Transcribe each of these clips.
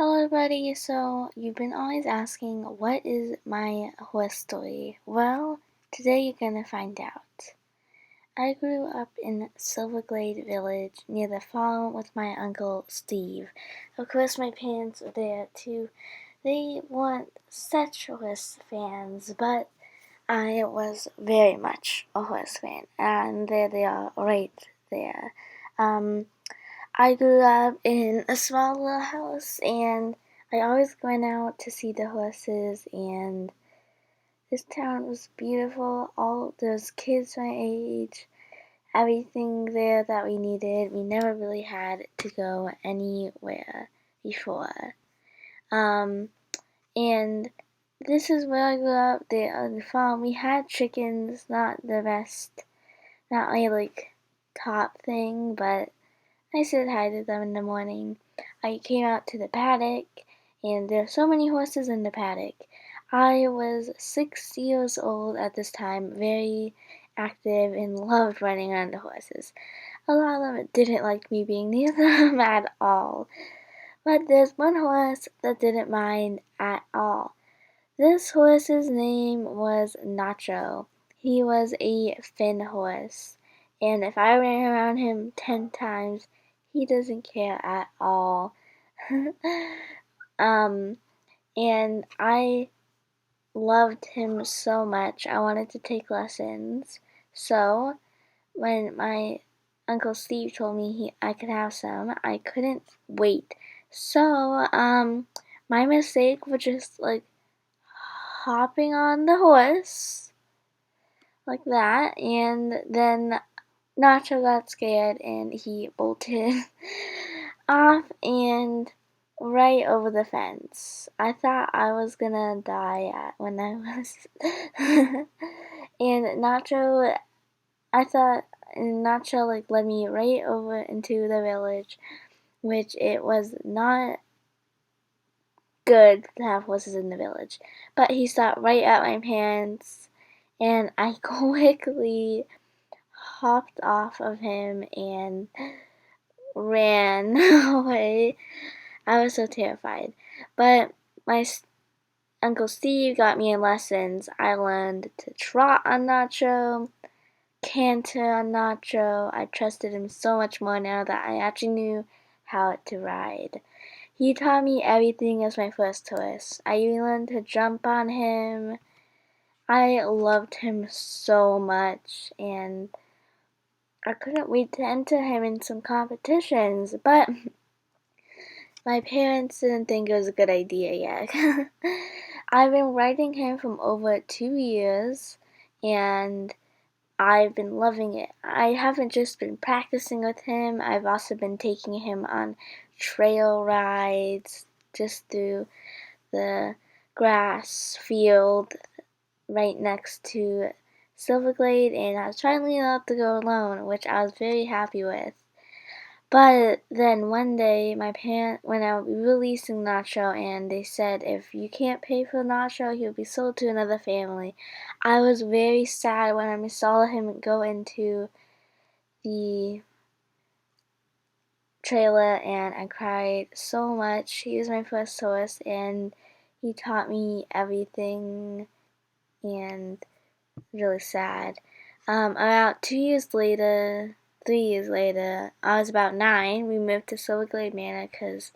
Hello everybody, so you've been always asking what is my horse story? Well, today you're gonna find out. I grew up in Silverglade Village near the farm with my uncle Steve. Of course my parents were there too. They weren't such horse fans, but I was very much a horse fan, and there they are right there. I grew up in a small little house, and I always went out to see the horses, and this town was beautiful. All those kids my age, everything there that we needed. We never really had to go anywhere before. Um, and this is where I grew up. The farm, we had chickens, not the best, not my top thing, but I said hi to them in the morning. I came out to the paddock, and there are so many horses in the paddock. I was 6 years old at this time, very active and loved running around the horses. A lot of them didn't like me being near them at all. But there's one horse that didn't mind at all. This horse's name was Nacho. He was a Finn horse, and if I ran around him 10 times, he doesn't care at all. um, and I loved him so much. I wanted to take lessons. So when my Uncle Steve told me I could have some, I couldn't wait. So my mistake was just hopping on the horse like that, and then Nacho got scared and he bolted off and right over the fence. I thought I was gonna die when I was and Nacho led me right over into the village, which it was not good to have horses in the village. But he stopped right at my parents, and I quickly hopped off of him and ran away. I was so terrified. But my Uncle Steve got me in lessons. I learned to trot on Nacho, canter on Nacho. I trusted him so much more now that I actually knew how to ride. He taught me everything as my first horse. I even learned to jump on him. I loved him so much, and I couldn't wait to enter him in some competitions, but my parents didn't think it was a good idea yet. I've been riding him for over 2 years, and I've been loving it. I haven't just been practicing with him, I've also been taking him on trail rides just through the grass field right next to Silverglade, and I was finally allowed to go alone, which I was very happy with. But then one day, when I was releasing Nacho, and they said if you can't pay for Nacho, he'll be sold to another family. I was very sad when I saw him go into the trailer, and I cried so much. He was my first horse, and he taught me everything, and really sad. About 2 years later, 3 years later, I was about 9. We moved to Silverglade Manor because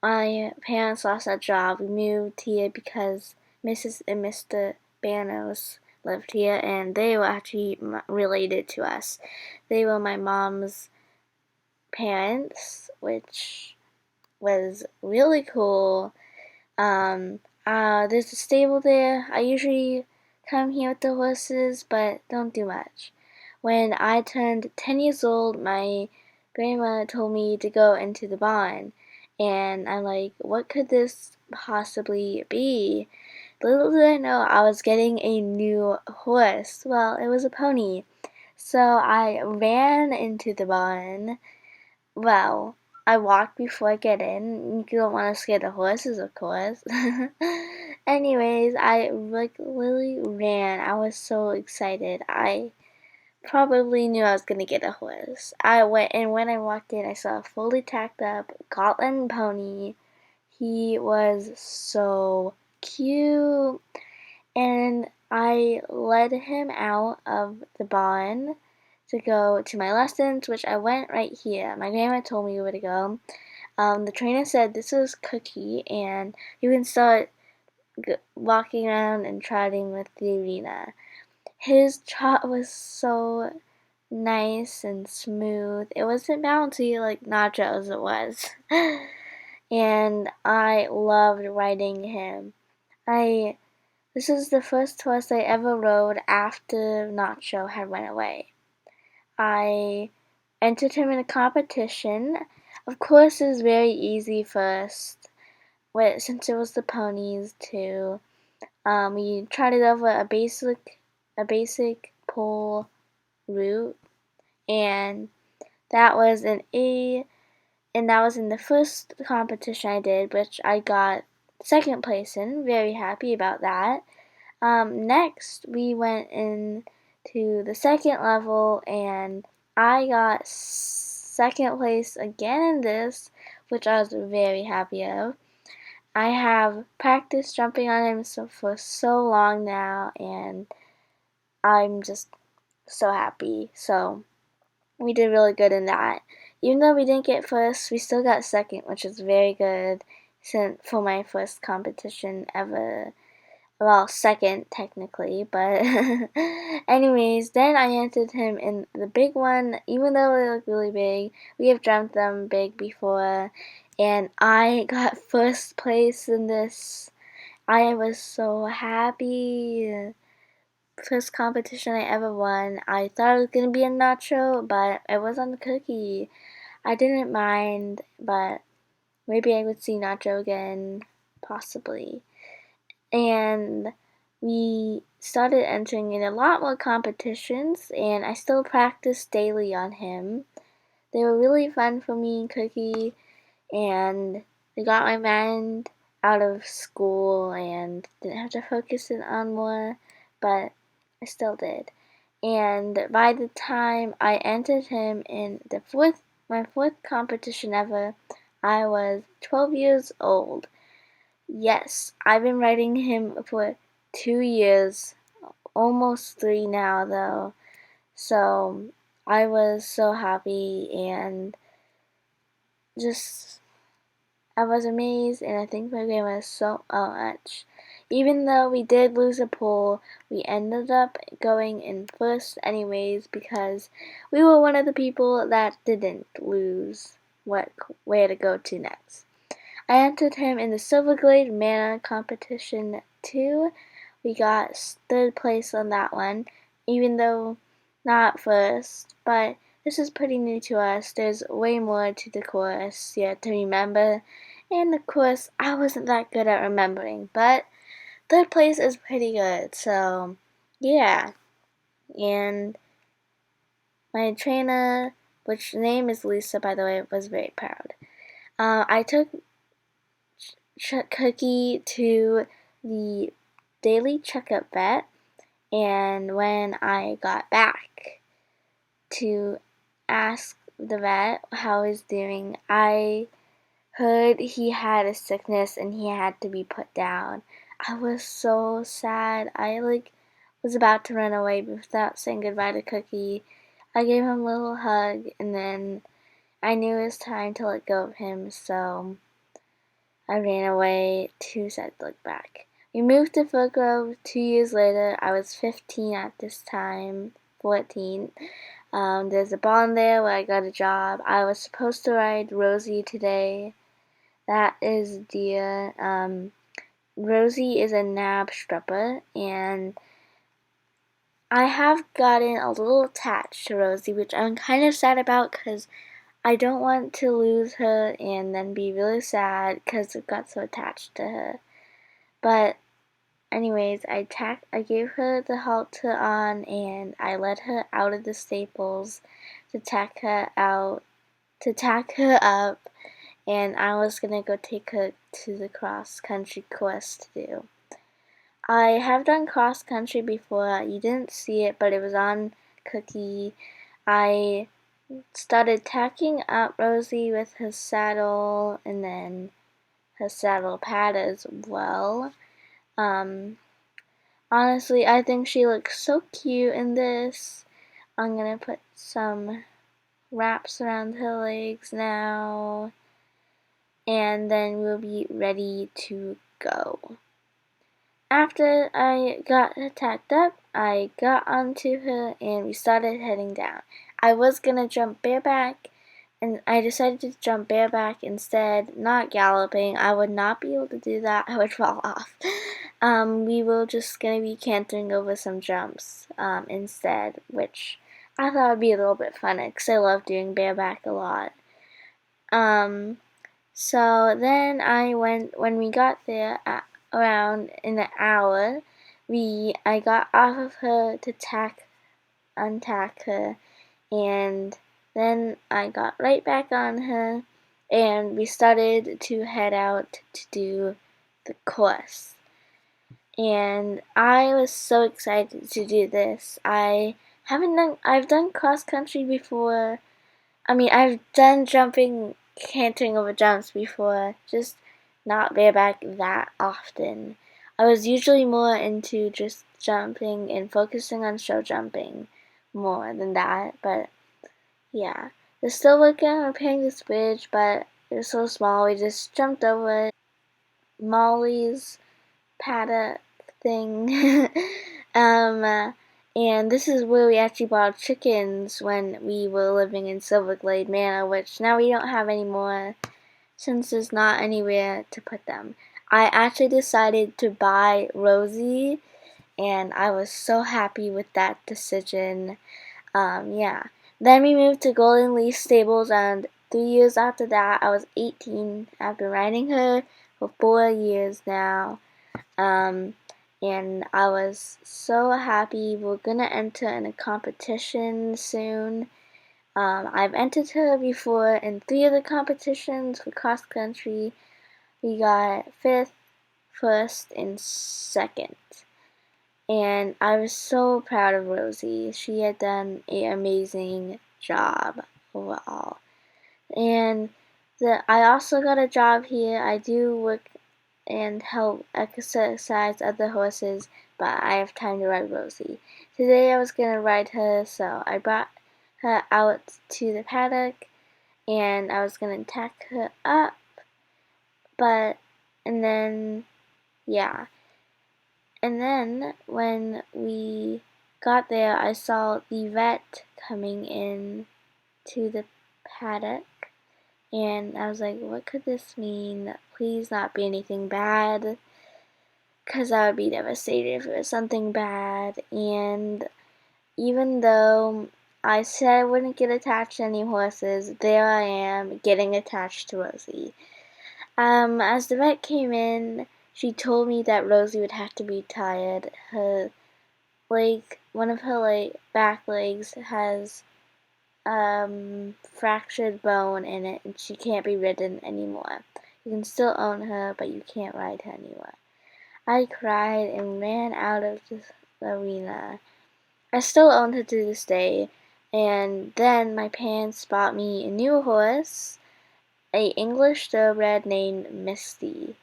my parents lost their job. We moved here because Mrs. and Mr. Banos lived here, and they were actually related to us. They were my mom's parents, which was really cool. There's a stable there. I usually come here with the horses, but don't do much. When I turned 10 years old, my grandma told me to go into the barn, and I'm like, what could this possibly be? Little did I know I was getting a new horse. Well, it was a pony. So I ran into the barn. Well, I walked before I get in. You don't want to scare the horses, of course. Anyways, I really ran. I was so excited. I probably knew I was gonna get a horse. I went, and when I walked in, I saw a fully tacked up Gotland pony. He was so cute, and I led him out of the barn to go to my lessons, which I went right here. My grandma told me where to go. The trainer said this is Cookie, and you can start walking around and trotting with the arena. His trot was so nice and smooth. It wasn't bouncy like Nacho's it was. And I loved riding him. This is the first horse I ever rode after Nacho had went away. I entered him in a competition. Of course, it was very easy first, since it was the ponies too. We trotted over a basic pole route, and that was an A, and that was in the first competition I did, which I got second place in. Very happy about that. Next, we went into the second level, and I got second place again in this, which I was very happy of. I have practiced jumping on him for so long now, and I'm just so happy. So we did really good in that. Even though we didn't get first, we still got second, which is very good for my first competition ever. Well, second technically, but anyways, then I entered him in the big one. Even though they look really big, we have jumped them big before, and I got first place in this. I was so happy. First competition I ever won. I thought it was gonna be a Nacho, but it was on the Cookie. I didn't mind, but maybe I would see Nacho again, possibly. And we started entering in a lot more competitions, and I still practice daily on him. They were really fun for me and Cookie, and they got my mind out of school and didn't have to focus it on more, but I still did. And by the time I entered him in my fourth competition ever, I was 12 years old. Yes, I've been riding him for 2 years, almost 3 now though. So I was so happy, and just I was amazed, and I thanked my grandma so much. Even though we did lose a poll, we ended up going in first anyways because we were one of the people that didn't lose where to go to next. I entered him in the Silverglade Mana competition too. We got third place on that one, even though not first, but this is pretty new to us. There's way more to the course yet to remember, and of course I wasn't that good at remembering, but third place is pretty good, so yeah. And my trainer, which name is Lisa by the way, was very proud. I took Cookie to the daily checkup vet, and when I got back to ask the vet how he's doing, I heard he had a sickness and he had to be put down. I was so sad. I was about to run away without saying goodbye to Cookie. I gave him a little hug, and then I knew it was time to let go of him, so I ran away, too sad to look back. We moved to Fir Grove 2 years later. I was 15 at this time, 14. There's a barn there where I got a job. I was supposed to ride Rosie today. That is dear. Rosie is a nab strupper, and I have gotten a little attached to Rosie, which I'm kind of sad about because I don't want to lose her and then be really sad because I got so attached to her. But anyways, I gave her the halter on, and I led her out of the stables to tack her up, and I was gonna go take her to the cross country course to do. I have done cross country before. You didn't see it, but it was on Cookie. I started tacking up Rosie with her saddle, and then her saddle pad as well. Honestly, I think she looks so cute in this. I'm gonna put some wraps around her legs now, and then we'll be ready to go. After I got her tacked up, I got onto her and we started heading down. I was gonna jump bareback, and I decided to jump bareback instead, not galloping. I would not be able to do that. I would fall off. We were just gonna be cantering over some jumps instead, which I thought would be a little bit fun because I love doing bareback a lot. So then when we got there at around in an hour, I got off of her to untack her, and then I got right back on her, and we started to head out to do the course. And I was so excited to do this. I've done cross country before. I mean, I've done cantering over jumps before, just not bareback that often. I was usually more into just jumping and focusing on show jumping more than that, but yeah. They're still working on repairing this bridge, but it was so small, we just jumped over it. Molly's paddock thing. And this is where we actually bought chickens when we were living in Silverglade Manor, which now we don't have anymore since there's not anywhere to put them. I actually decided to buy Rosie, and I was so happy with that decision. Yeah. Then we moved to Golden Leaf Stables, and 3 years after that, I was 18. I've been riding her for 4 years now. And I was so happy. We're gonna enter in a competition soon. I've entered her before in 3 of the competitions for cross country. We got 5th, 1st, and 2nd. And I was so proud of Rosie. She had done an amazing job overall. And I also got a job here. I do work and help exercise other horses, but I have time to ride Rosie. Today I was gonna ride her, so I brought her out to the paddock, and I was gonna tack her up, and then, yeah. And then when we got there, I saw the vet coming in to the paddock, and I was like, what could this mean? Please not be anything bad, because I would be devastated if it was something bad. And even though I said I wouldn't get attached to any horses, there I am getting attached to Rosie. As the vet came in, she told me that Rosie would have to be tied. One of her back legs has fractured bone in it, and she can't be ridden anymore. You can still own her, but you can't ride her anymore. I cried and ran out of the arena. I still own her to this day, and then my parents bought me a new horse, a English thoroughbred named Misty.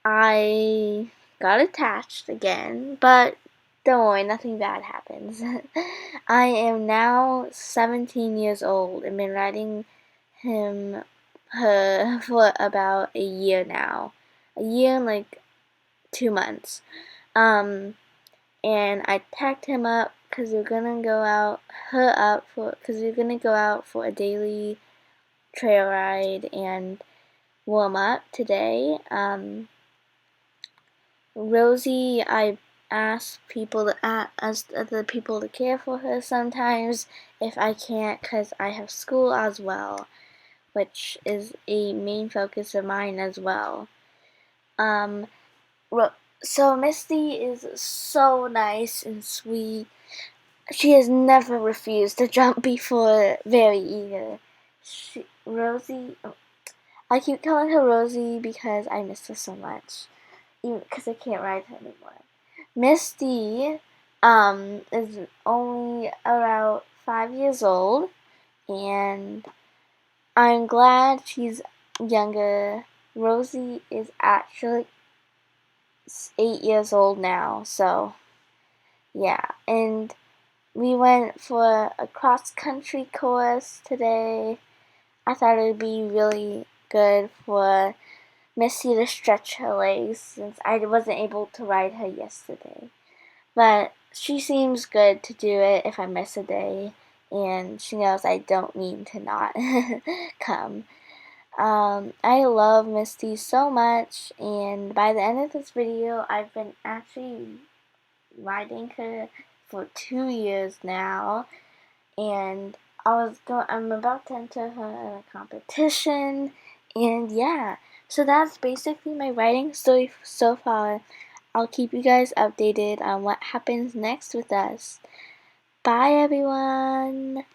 I got attached again, but don't worry, nothing bad happens. I am now 17 years old and been riding her for about a year now. A year and 2 months. And I tacked him up because we're gonna go out, because we're gonna go out for a daily trail ride and warm up today. Rosie, I ask other people to care for her sometimes if I can't, because I have school as well, which is a main focus of mine as well. So Misty is so nice and sweet. She has never refused to jump before, very eager. I keep calling her Rosie because I miss her so much, even because I can't ride her anymore. Misty is only about 5 years old, and I'm glad she's younger Rosie is actually 8 years old now, so yeah. And we went for a cross-country course today. I thought it would be really good for Missy to stretch her legs since I wasn't able to ride her yesterday. But she seems good to do it if I miss a day, and she knows I don't mean to not come. I love Misty so much, and by the end of this video, I've been actually riding her for 2 years now, and I'm about to enter her in a competition, and yeah. So that's basically my riding story so far. I'll keep you guys updated on what happens next with us. Bye everyone!